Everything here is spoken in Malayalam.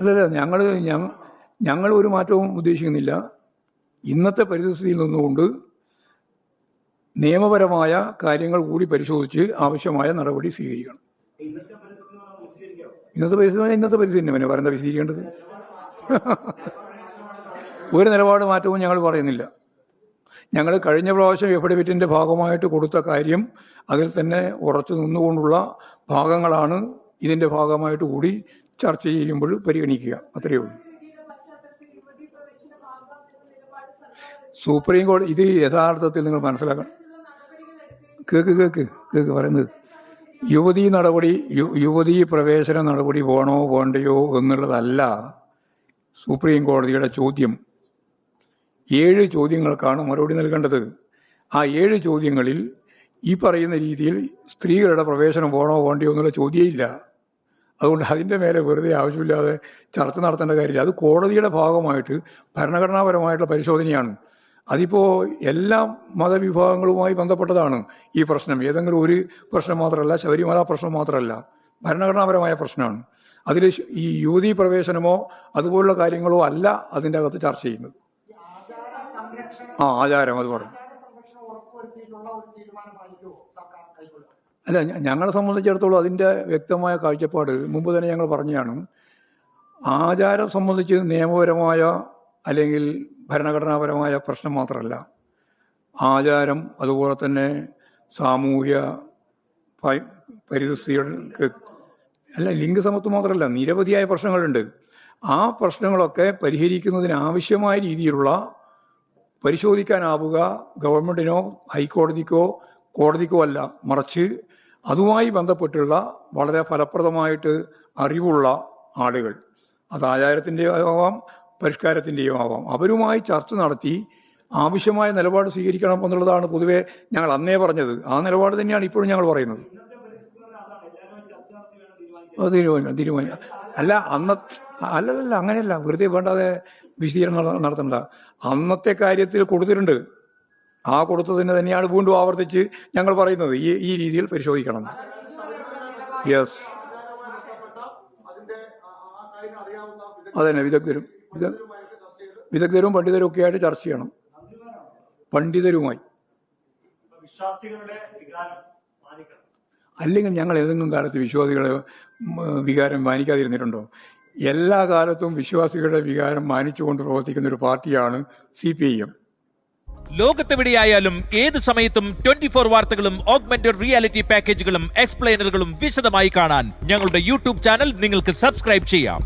അല്ലല്ല, ഞങ്ങൾ ഒരു മാറ്റവും ഉദ്ദേശിക്കുന്നില്ല. ഇന്നത്തെ പരിസ്ഥിതിയിൽ നിന്നുകൊണ്ട് നിയമപരമായ കാര്യങ്ങൾ കൂടി പരിശോധിച്ച് ആവശ്യമായ നടപടി സ്വീകരിക്കണം. ഇന്നത്തെ പരിസ്ഥിതി തന്നെ പറയുന്നത് വിശദീകരിക്കേണ്ടത്. ഒരു നിലപാട് മാറ്റവും ഞങ്ങൾ പറയുന്നില്ല. ഞങ്ങൾ കഴിഞ്ഞ പ്രാവശ്യം എഫിഡവിറ്റിൻ്റെ ഭാഗമായിട്ട് കൊടുത്ത കാര്യം അതിൽ തന്നെ ഉറച്ചു നിന്നുകൊണ്ടുള്ള ഭാഗങ്ങളാണ് ഇതിൻ്റെ ഭാഗമായിട്ട് കൂടി ചർച്ച ചെയ്യുമ്പോൾ പരിഗണിക്കുക. അത്രയേ ഉള്ളൂ. സുപ്രീം കോടതി ഇത് യഥാർത്ഥത്തിൽ നിങ്ങൾ മനസ്സിലാക്കണം. കേക്ക് പറയുന്നത് യുവതീ പ്രവേശന നടപടി വേണോ വേണ്ടയോ എന്നുള്ളതല്ല സുപ്രീം കോടതിയുടെ ചോദ്യം. 7 ചോദ്യങ്ങൾക്കാണ് മറുപടി നൽകേണ്ടത്. ആ 7 ചോദ്യങ്ങളിൽ ഈ പറയുന്ന രീതിയിൽ സ്ത്രീകളുടെ പ്രവേശനം വേണോ വേണ്ടയോ എന്നുള്ള ചോദ്യമില്ല. അതുകൊണ്ട് അതിൻ്റെ മേലെ വെറുതെ ആവശ്യമില്ലാതെ ചർച്ച നടത്തേണ്ട കാര്യമില്ല. അത് കോടതിയുടെ ഭാഗമായിട്ട് ഭരണഘടനാപരമായിട്ടുള്ള പരിശോധനയാണ്. അതിപ്പോൾ എല്ലാ മതവിഭാഗങ്ങളുമായി ബന്ധപ്പെട്ടതാണ് ഈ പ്രശ്നം. ഏതെങ്കിലും ഒരു പ്രശ്നം മാത്രമല്ല, ശബരിമല പ്രശ്നം മാത്രമല്ല, ഭരണഘടനാപരമായ പ്രശ്നമാണ്. അതിൽ ഈ യുവതീ പ്രവേശനമോ അതുപോലുള്ള കാര്യങ്ങളോ അല്ല അതിൻ്റെ അകത്ത് ചർച്ച ചെയ്യുന്നത്. ആചാരം അത് പറഞ്ഞു. അല്ല, ഞങ്ങളെ സംബന്ധിച്ചിടത്തോളം അതിൻ്റെ വ്യക്തമായ കാഴ്ചപ്പാട് മുമ്പ് തന്നെ ഞങ്ങൾ പറഞ്ഞതാണ്. ആചാരം സംബന്ധിച്ച് നിയമപരമായ അല്ലെങ്കിൽ ഭരണഘടനാപരമായ പ്രശ്നം മാത്രമല്ല, ആചാരം അതുപോലെ തന്നെ സാമൂഹ്യ പരിസ്ഥിതികൾക്ക് അല്ല, ലിംഗസമത്വം മാത്രമല്ല, നിരവധിയായ പ്രശ്നങ്ങളുണ്ട്. ആ പ്രശ്നങ്ങളൊക്കെ പരിഹരിക്കുന്നതിന് ആവശ്യമായ രീതിയിലുള്ള പരിശോധിക്കാനാവുക ഗവൺമെൻറ്റിനോ ഹൈക്കോടതിക്കോ കോടതിക്കോ അല്ല, മറിച്ച് അതുമായി ബന്ധപ്പെട്ടുള്ള വളരെ ഫലപ്രദമായിട്ട് അറിവുള്ള ആളുകൾ, അത് ആചാരത്തിൻ്റെയോ ആവാം പരിഷ്കാരത്തിൻ്റെയോ ആവാം, അവരുമായി ചർച്ച നടത്തി ആവശ്യമായ നിലപാട് സ്വീകരിക്കണം എന്നുള്ളതാണ് പൊതുവെ ഞങ്ങൾ അന്നേ പറഞ്ഞത്. ആ നിലപാട് തന്നെയാണ് ഇപ്പോഴും ഞങ്ങൾ പറയുന്നത്. തീരുമാനം അല്ല അല്ലല്ല, അങ്ങനെയല്ല, വെറുതെ വേണ്ടാതെ വിശദീകരണം നടത്തണ്ട. അന്നത്തെ കാര്യത്തിൽ കൊടുത്തിട്ടുണ്ട്. ആ കൊടുത്തതിന് തന്നെയാണ് വീണ്ടും ആവർത്തിച്ച് ഞങ്ങൾ പറയുന്നത് ഈ രീതിയിൽ പരിശോധിക്കണം. യെസ്, അതന്നെ, വിദഗ്ധരും പണ്ഡിതരും ഒക്കെ ആയിട്ട് ചർച്ച ചെയ്യണം. പണ്ഡിതരുമായി. അല്ലെങ്കിൽ ഞങ്ങൾ ഏതെങ്കിലും കാലത്ത് വിശ്വാസികളെ വികാരം മാനിക്കാതിരുന്നിട്ടുണ്ടോ? എല്ലാ കാലത്തും വിശ്വാസികളുടെ വികാരം മാനിച്ചുകൊണ്ട് പ്രവർത്തിക്കുന്ന ഒരു പാർട്ടിയാണ് CPIM. ലോകത്തെവിടെയായാലും ഏത് സമയത്തും 24 വാർത്തകളും ഓഗ്മെന്റഡ് റിയാലിറ്റി പാക്കേജുകളും എക്സ്പ്ലെയിനറുകളും വിശദമായി കാണാൻ ഞങ്ങളുടെ YouTube ചാനൽ നിങ്ങൾക്ക് സബ്സ്ക്രൈബ് ചെയ്യാം.